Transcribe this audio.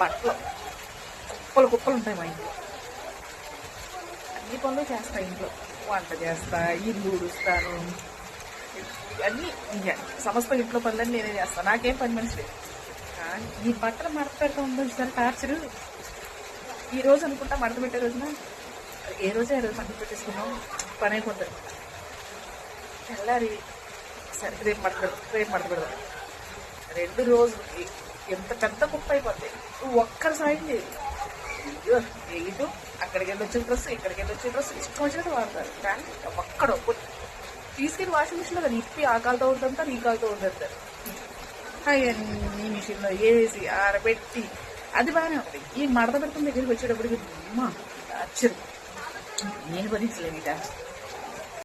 బట్టలు కుప్పలు కుప్పలు ఉంటాయి మా ఇంట్లో. అన్ని పనులు చేస్తా ఇంట్లో. వంట చేస్తా, ఇల్లు ఊడుస్తాను, అన్నీ సమస్త ఇంట్లో పనులన్నీ నేనే చేస్తాను. నాకేం పని మనిషి లేదు. కానీ ఈ బట్టలు మడత పెడతా ఉంటుంది సార్ టార్చరు. ఈ రోజు అనుకుంటా మడత పెట్టే రోజున ఏ రోజే రోజు మడత పెట్టేసుకున్నాం, పని అయిపోతుంది. తెల్లారి సరే రేపు మడత పెడదాం. 2 రోజులకి ఎంత పెద్ద కుప్ప అయిపోతాయి. నువ్వు ఒక్కరి సాయం లేదు. ఇటు అక్కడికి వెళ్ళి వచ్చిన డ్రెస్, ఇక్కడికి వెళ్ళి వచ్చిన డ్రెస్ ఇష్టం వచ్చినట్టు వాడతారు. కానీ ఒక్కడో తీసుకెళ్ళి వాషింగ్ మిషన్లో కదా ఇప్పి ఆ కాలుతో ఉంటుంటారు, ఈ కాలుతో ఉంటుంటారు. అవన్నీ మిషన్లో వేసి ఆరబెట్టి అది బాగానే ఉంటుంది. ఈ మడత పెడుతున్న దగ్గరికి వచ్చేటప్పటికి అమ్మా టార్చర్. నేను భరించలేను ఈ టార్చర్.